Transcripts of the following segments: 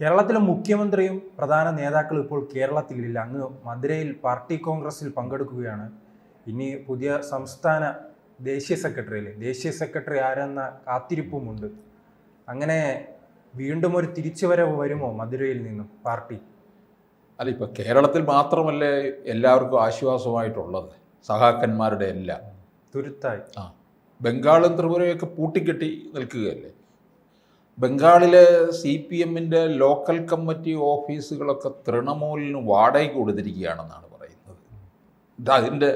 കേരളത്തിലെ മുഖ്യമന്ത്രിയും പ്രധാന നേതാക്കളും ഇപ്പോൾ കേരളത്തിലില്ല. അങ്ങ് മധുരയിൽ പാർട്ടി കോൺഗ്രസിൽ പങ്കെടുക്കുകയാണ്. ഇനി പുതിയ സംസ്ഥാന ദേശീയ സെക്രട്ടറി ആരെന്ന കാത്തിരിപ്പുമുണ്ട്. അങ്ങനെ വീണ്ടും ഒരു തിരിച്ചുവരവ് വരുമോ മധുരയിൽ നിന്നും പാർട്ടി? അല്ല, ഇപ്പം കേരളത്തിൽ മാത്രമല്ലേ എല്ലാവർക്കും ആശ്വാസമായിട്ടുള്ളത്, സഹാക്കന്മാരുടെ എല്ലാം തുരുത്തായി. ബംഗാളും ത്രിപുരയൊക്കെ പൂട്ടിക്കെട്ടി നിൽക്കുകയല്ലേ. ബംഗാളിലെ CPM-ന്റെ ലോക്കൽ കമ്മിറ്റി ഓഫീസുകളൊക്കെ തൃണമൂലിന് വാടകയ്ക്ക് കൊടുത്തിരിക്കുകയാണെന്നാണ് പറയുന്നത്. അതിൻ്റെ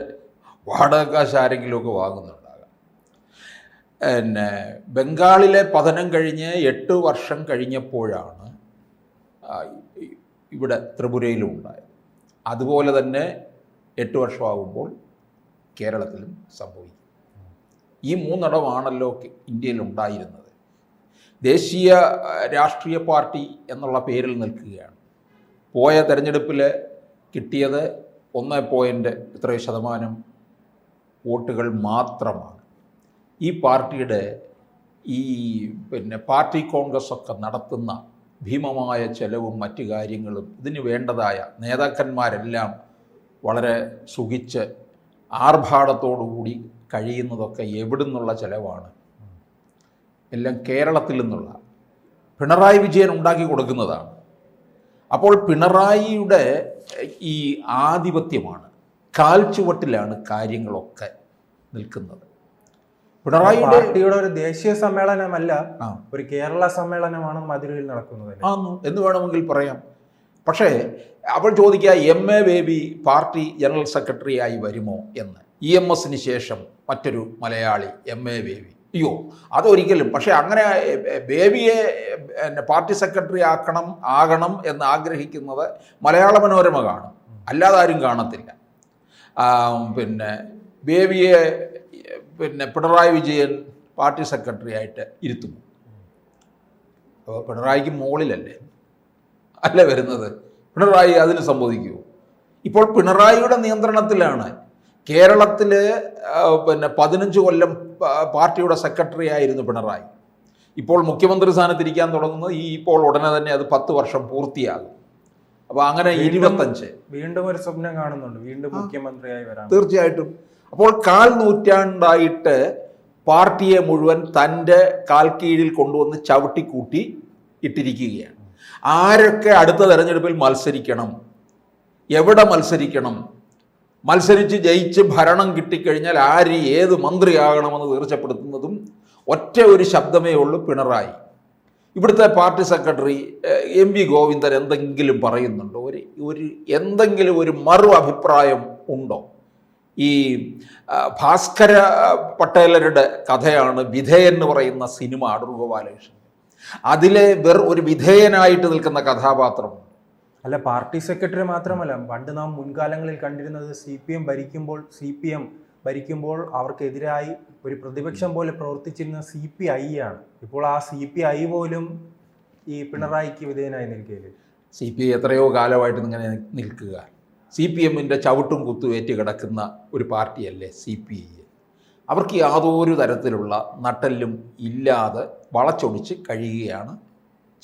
വാടക കാശ് ആരെങ്കിലുമൊക്കെ വാങ്ങുന്നുണ്ടാകാം. പിന്നെ ബംഗാളിലെ പതനം കഴിഞ്ഞ് 8 വർഷം കഴിഞ്ഞപ്പോഴാണ് ഇവിടെ ത്രിപുരയിലും ഉണ്ടായത്. അതുപോലെ തന്നെ 8 വർഷമാകുമ്പോൾ കേരളത്തിലും സംഭവിക്കും. ഈ 3 ഇടമാണല്ലോ ഇന്ത്യയിൽ ഉണ്ടായിരുന്നത്. ദേശീയ രാഷ്ട്രീയ പാർട്ടി എന്നുള്ള പേരിൽ നിൽക്കുകയാണ്. പോയ തെരഞ്ഞെടുപ്പിൽ കിട്ടിയത് 1% വോട്ടുകൾ മാത്രമാണ്. ഈ പാർട്ടിയുടെ പാർട്ടി കോൺഗ്രസ് ഒക്കെ നടത്തുന്ന ഭീമമായ ചെലവും മറ്റു കാര്യങ്ങളും ഇതിന് വേണ്ടതായ നേതാക്കന്മാരെല്ലാം വളരെ സുഖിച്ച് ആർഭാടത്തോടുകൂടി കഴിയുന്നതൊക്കെ എവിടുന്നുള്ള ചെലവാണ്? എല്ലാം കേരളത്തിൽ നിന്നുള്ള പിണറായി വിജയൻ ഉണ്ടാക്കി കൊടുക്കുന്നതാണ്. അപ്പോൾ പിണറായിയുടെ ഈ ആധിപത്യമാണ്, കാൽച്ചുവട്ടിലാണ് കാര്യങ്ങളൊക്കെ നിൽക്കുന്നത്. പാർട്ടിയുടെ ഒരു ദേശീയ സമ്മേളനമല്ല, ഒരു കേരള സമ്മേളനമാണ് മധുരയിൽ നടക്കുന്നത് എന്ന് വേണമെങ്കിൽ പറയാം. പക്ഷേ അവൾ ചോദിക്കുക, MA baby party general secretary ആയി വരുമോ എന്ന്. EMSന് ശേഷം മറ്റൊരു മലയാളി MA ബേബി. അയ്യോ, അതൊരിക്കലും. പക്ഷേ അങ്ങനെ ബേബിയെ പാർട്ടി സെക്രട്ടറി ആകണം എന്ന് ആഗ്രഹിക്കുന്നത് മലയാള മനോരമ കാണും, അല്ലാതെ ആരും കാണത്തില്ല. ബേബിയെ പിണറായി വിജയൻ പാർട്ടി സെക്രട്ടറി ആയിട്ട് ഇരുത്തുന്നു. അപ്പോൾ പിണറായിക്ക് മുകളിലല്ലേ വരുന്നത്. പിണറായി അതിന് സമ്മതിക്കുമോ? ഇപ്പോൾ പിണറായിയുടെ നിയന്ത്രണത്തിലാണ്. കേരളത്തിൽ 15 കൊല്ലം പാർട്ടിയുടെ സെക്രട്ടറി ആയിരുന്നു പിണറായി. ഇപ്പോൾ മുഖ്യമന്ത്രി സ്ഥാനത്തിരിക്കാൻ തുടങ്ങുന്നത് ഇപ്പോൾ ഉടനെ തന്നെ അത് 10 വർഷം പൂർത്തിയാകും. അപ്പോൾ അങ്ങനെ 25 വീണ്ടും ഒരു സ്വപ്നം കാണുന്നുണ്ട്, വീണ്ടും മുഖ്യമന്ത്രിയായി വരാൻ. തീർച്ചയായിട്ടും. അപ്പോൾ 1/4 നൂറ്റാണ്ടായിട്ട് പാർട്ടിയെ മുഴുവൻ തൻ്റെ കാൽ കീഴിൽ കൊണ്ടുവന്ന് ചവിട്ടിക്കൂട്ടി ഇട്ടിരിക്കുകയാണ്. ആരൊക്കെ അടുത്ത തെരഞ്ഞെടുപ്പിൽ മത്സരിക്കണം, എവിടെ മത്സരിക്കണം, മത്സരിച്ച് ജയിച്ച് ഭരണം കിട്ടിക്കഴിഞ്ഞാൽ ആര് ഏത് മന്ത്രിയാകണമെന്ന് തീർച്ചപ്പെടുത്തുന്നതും ഒറ്റ ഒരു ശബ്ദമേ ഉള്ളൂ, പിണറായി. ഇവിടുത്തെ പാർട്ടി സെക്രട്ടറി MV ഗോവിന്ദൻ എന്തെങ്കിലും പറയുന്നുണ്ടോ? എന്തെങ്കിലും ഒരു മറു അഭിപ്രായം ഉണ്ടോ? ഈ ഭാസ്കര പട്ടേലരുടെ കഥയാണ് വിധേയൻ എന്ന് പറയുന്ന സിനിമ, അടൂർ ഗോപാലകൃഷ്ണൻ. അതിലെ ഒരു വിധേയനായിട്ട് നിൽക്കുന്ന കഥാപാത്രം. അല്ല, പാർട്ടി സെക്രട്ടറി മാത്രമല്ല, പണ്ട് നാം മുൻകാലങ്ങളിൽ കണ്ടിരുന്നത് CPM ഭരിക്കുമ്പോൾ അവർക്കെതിരായി ഒരു പ്രതിപക്ഷം പോലെ പ്രവർത്തിച്ചിരുന്ന CPI ആണ്. ഇപ്പോൾ ആ CPI പോലും ഈ പിണറായിക്ക് വിധേയനായി നിൽക്കുകയില്ലേ? CPI എത്രയോ കാലമായിട്ട് ഇങ്ങനെ നിൽക്കുക. CPM-ന്റെ ചവിട്ടും കുത്തും ഏറ്റ് കിടക്കുന്ന ഒരു പാർട്ടിയല്ലേ CPI. അവർക്ക് യാതൊരു തരത്തിലുള്ള നട്ടെല്ലും ഇല്ലാതെ വളച്ചൊടിച്ച് കഴിയുകയാണ്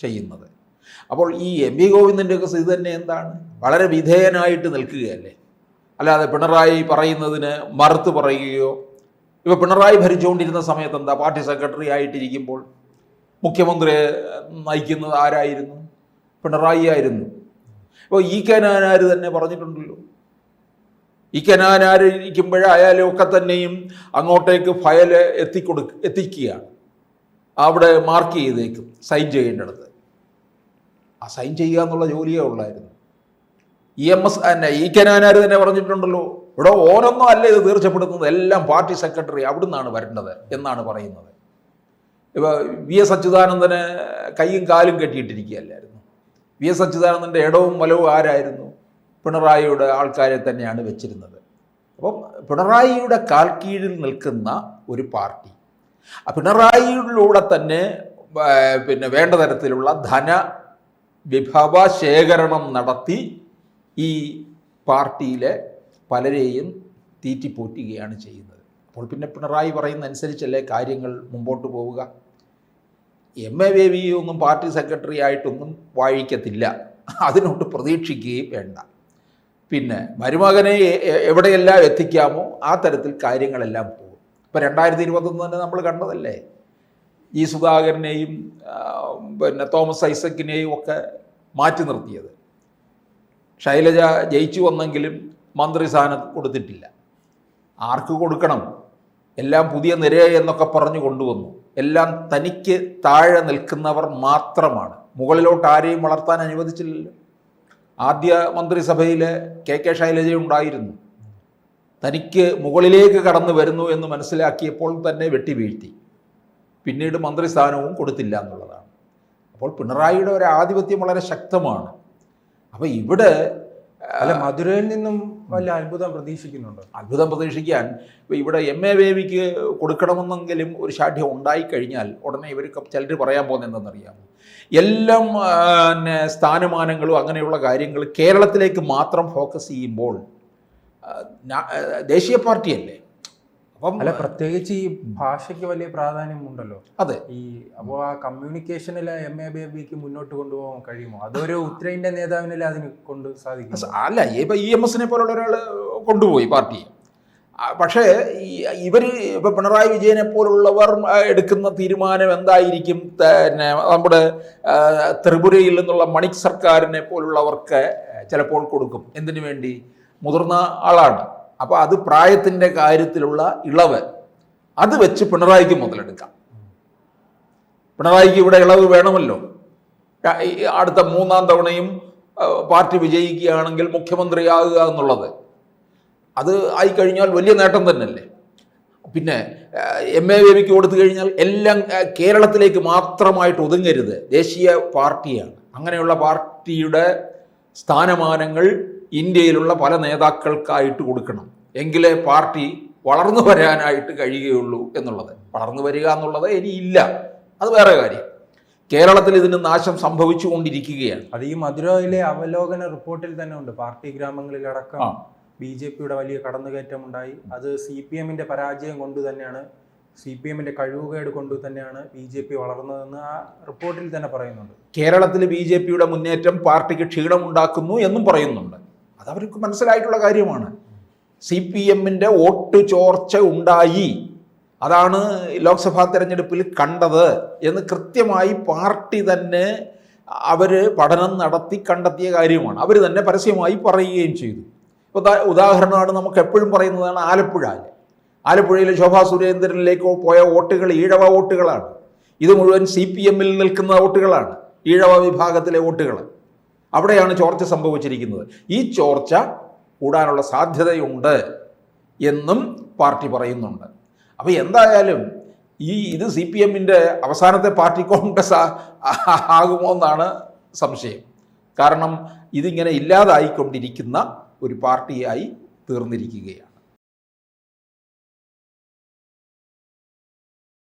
ചെയ്യുന്നത്. അപ്പോൾ ഈ MV ഗോവിന്ദൻ്റെ ഒക്കെ സ്ഥിതി തന്നെ എന്താണ്? വളരെ വിധേയനായിട്ട് നിൽക്കുകയല്ലേ, അല്ലാതെ പിണറായി പറയുന്നതിന് മറുത്ത് പറയുകയോ. ഇപ്പോൾ പിണറായി ഭരിച്ചുകൊണ്ടിരുന്ന സമയത്ത് എന്താ, പാർട്ടി സെക്രട്ടറി ആയിട്ടിരിക്കുമ്പോൾ മുഖ്യമന്ത്രിയെ നയിക്കുന്നത് ആരായിരുന്നു? പിണറായി ആയിരുന്നു. ഇപ്പോൾ EK നായനാർ തന്നെ പറഞ്ഞിട്ടുണ്ടല്ലോ, EK നായനാർ ഇരിക്കുമ്പോഴായാലും ഒക്കെ തന്നെയും അങ്ങോട്ടേക്ക് ഫയൽ എത്തിക്കുകയാണ്. അവിടെ മാർക്ക് ചെയ്തേക്കും സൈൻ ചെയ്യേണ്ടത്. ആ സൈൻ ചെയ്യുക എന്നുള്ള ജോലിയേ ഉള്ളായിരുന്നു. EK നായനാർ തന്നെ പറഞ്ഞിട്ടുണ്ടല്ലോ, ഇവിടെ ഓരോന്നും അല്ല ഇത് തീർച്ചപ്പെടുത്തുന്നത്, എല്ലാം പാർട്ടി സെക്രട്ടറി അവിടുന്നാണ് വരേണ്ടത് എന്നാണ് പറയുന്നത്. ഇപ്പോൾ VS അച്യുതാനന്ദന് കൈയും കാലും കെട്ടിയിട്ടിരിക്കുകയല്ലായിരുന്നു. VS അച്യുതാനന്ദൻ്റെ ഇടവും വലവും ആരായിരുന്നു? പിണറായിയുടെ ആൾക്കാരെ തന്നെയാണ് വെച്ചിരുന്നത്. അപ്പം പിണറായിയുടെ കാൽ കീഴിൽ നിൽക്കുന്ന ഒരു പാർട്ടി, പിണറായിയിലൂടെ തന്നെ വേണ്ട തരത്തിലുള്ള വിഭവ ശേഖരണം നടത്തി ഈ പാർട്ടിയിലെ പലരെയും തീറ്റിപ്പോറ്റുകയാണ് ചെയ്യുന്നത്. അപ്പോൾ പിന്നെ പിണറായി പറയുന്ന അനുസരിച്ചല്ലേ കാര്യങ്ങൾ മുമ്പോട്ട് പോവുക. MA ബേബി ഒന്നും പാർട്ടി സെക്രട്ടറി ആയിട്ടൊന്നും വാഴിക്കത്തില്ല, അതിനോട്ട് പ്രതീക്ഷിക്കുകയും വേണ്ട. പിന്നെ മരുമകനെ എവിടെയെല്ലാം എത്തിക്കാമോ ആ തരത്തിൽ കാര്യങ്ങളെല്ലാം പോകും. ഇപ്പോൾ 2021 തന്നെ നമ്മൾ കണ്ടതല്ലേ, ഈ സുധാകരനെയും പിന്നെ തോമസ് ഐസക്കിനെയും ഒക്കെ മാറ്റി നിർത്തിയത്. ശൈലജ ജയിച്ചു വന്നെങ്കിലും മന്ത്രിസ്ഥാനം കൊടുത്തിട്ടില്ല. ആർക്ക് കൊടുക്കണം? എല്ലാം പുതിയ നിര എന്നൊക്കെ പറഞ്ഞു കൊണ്ടുവന്നു. എല്ലാം തനിക്ക് താഴെ നിൽക്കുന്നവർ മാത്രമാണ്. മുകളിലോട്ട് ആരെയും വളർത്താൻ അനുവദിച്ചില്ലല്ലോ. ആദ്യ മന്ത്രിസഭയിൽ KK ശൈലജ ഉണ്ടായിരുന്നു. തനിക്ക് മുകളിലേക്ക് കടന്നു വരുന്നു എന്ന് മനസ്സിലാക്കിയപ്പോൾ തന്നെ വെട്ടി വീഴ്ത്തി. പിന്നീട് മന്ത്രിസ്ഥാനവും കൊടുത്തില്ല എന്നുള്ളതാണ്. അപ്പോൾ പിണറായിയുടെ ഒരു ആധിപത്യം വളരെ ശക്തമാണ്. അപ്പോൾ ഇവിടെ അല്ല, മധുരയിൽ നിന്നും വലിയ അത്ഭുതം പ്രതീക്ഷിക്കുന്നുണ്ട്. അത്ഭുതം പ്രതീക്ഷിക്കാൻ ഇപ്പോൾ ഇവിടെ MA ബേബിക്ക് കൊടുക്കണമെന്നെങ്കിലും ഒരു ശാഠ്യം ഉണ്ടായിക്കഴിഞ്ഞാൽ ഉടനെ ഇവർ ചിലർ പറയാൻ പോകുന്നത് എന്തെന്നറിയാമോ? എല്ലാം പിന്നെ സ്ഥാനമാനങ്ങളും അങ്ങനെയുള്ള കാര്യങ്ങൾ കേരളത്തിലേക്ക് മാത്രം ഫോക്കസ് ചെയ്യുമ്പോൾ ദേശീയ പാർട്ടിയല്ലേ. അപ്പം അല്ല, പ്രത്യേകിച്ച് ഈ ഭാഷയ്ക്ക് വലിയ പ്രാധാന്യമുണ്ടല്ലോ. അതെ. അപ്പോൾ ആ കമ്മ്യൂണിക്കേഷനിൽ MA ബേബിക്ക് മുന്നോട്ട് കൊണ്ടുപോകാൻ കഴിയുമോ? അതൊരു ഉത്തരേന്ത്യൻ നേതാവിനല്ലേ അതിന് കൊണ്ട് സാധിക്കും. അല്ല, ഇപ്പം EMS പോലുള്ള ഒരാൾ കൊണ്ടുപോയി പാർട്ടി. പക്ഷേ ഇവർ ഇപ്പം പിണറായി വിജയനെ പോലുള്ളവർ എടുക്കുന്ന തീരുമാനം എന്തായിരിക്കും? പിന്നെ നമ്മുടെ ത്രിപുരയിൽ നിന്നുള്ള മണിക് സർക്കാരിനെ പോലുള്ളവർക്ക് ചിലപ്പോൾ കൊടുക്കും. എന്തിനു വേണ്ടി? മുതിർന്ന ആളാണ്. അപ്പോൾ അത് പ്രായത്തിൻ്റെ കാര്യത്തിലുള്ള ഇളവ് അത് വെച്ച് പിണറായിക്ക് മുതലെടുക്കാം. പിണറായിക്ക് ഇവിടെ ഇളവ് വേണമല്ലോ. അടുത്ത 3-ാം തവണയും പാർട്ടി വിജയിക്കുകയാണെങ്കിൽ മുഖ്യമന്ത്രിയാകുക എന്നുള്ളത് അത് ആയിക്കഴിഞ്ഞാൽ വലിയ നേട്ടം തന്നെയല്ലേ. പിന്നെ MA ബേബിക്ക് കൊടുത്തു കഴിഞ്ഞാൽ എല്ലാം കേരളത്തിലേക്ക് മാത്രമായിട്ട് ഒതുങ്ങരുത്. ദേശീയ പാർട്ടിയാണ്. അങ്ങനെയുള്ള പാർട്ടിയുടെ സ്ഥാനമാനങ്ങൾ ഇന്ത്യയിലുള്ള പല നേതാക്കൾക്കായിട്ട് കൊടുക്കണം. എങ്കിലേ പാർട്ടി വളർന്നു വരാനായിട്ട് കഴിയുകയുള്ളൂ എന്നുള്ളത്. വളർന്നു വരിക എന്നുള്ളത് ഇനിയില്ല, അത് വേറെ കാര്യം. കേരളത്തിൽ ഇതിന് നാശം സംഭവിച്ചു കൊണ്ടിരിക്കുകയാണ്. അത് ഈ മധുരയിലെ അവലോകന റിപ്പോർട്ടിൽ തന്നെ ഉണ്ട്. പാർട്ടി ഗ്രാമങ്ങളിലടക്കം BJPയുടെ വലിയ കടന്നുകയറ്റമുണ്ടായി. അത് CPMന്റെ പരാജയം കൊണ്ട് തന്നെയാണ്, CPMന്റെ കഴിവുകേട് കൊണ്ട് തന്നെയാണ് BJP വളർന്നതെന്ന് ആ റിപ്പോർട്ടിൽ തന്നെ പറയുന്നുണ്ട്. കേരളത്തിൽ BJPയുടെ മുന്നേറ്റം പാർട്ടിക്ക് ക്ഷീണമുണ്ടാക്കുന്നു എന്നും പറയുന്നുണ്ട്. അതവർക്ക് മനസ്സിലായിട്ടുള്ള കാര്യമാണ്. CPMന്റെ വോട്ട് ചോർച്ച ഉണ്ടായി, അതാണ് ലോക്സഭാ തെരഞ്ഞെടുപ്പിൽ കണ്ടത് എന്ന് കൃത്യമായി പാർട്ടി തന്നെ അവർ പഠനം നടത്തി കണ്ടെത്തിയ കാര്യമാണ്. അവർ തന്നെ പരസ്യമായി പറയുകയും ചെയ്തു. ഇപ്പോൾ ഉദാഹരണമാണ് നമുക്ക് എപ്പോഴും പറയുന്നതാണ് ആലപ്പുഴയിൽ ശോഭാ സുരേന്ദ്രനിലേക്ക് പോയ വോട്ടുകൾ ഈഴവ വോട്ടുകളാണ്. ഇത് മുഴുവൻ CPMൽ നിൽക്കുന്ന വോട്ടുകളാണ്, ഈഴവ വിഭാഗത്തിലെ വോട്ടുകൾ. അവിടെയാണ് ചോർച്ച സംഭവിച്ചിരിക്കുന്നത്. ഈ ചോർച്ച കൂടാനുള്ള സാധ്യതയുണ്ട് എന്നും പാർട്ടി പറയുന്നുണ്ട്. അപ്പോൾ എന്തായാലും ഇത് CPMന്റെ അവസാനത്തെ പാർട്ടി കോൺഗ്രസ് ആകുമോ എന്നാണ് സംശയം. കാരണം ഇതിങ്ങനെ ഇല്ലാതായിക്കൊണ്ടിരിക്കുന്ന ഒരു പാർട്ടിയായി തീർന്നിരിക്കുകയാണ്.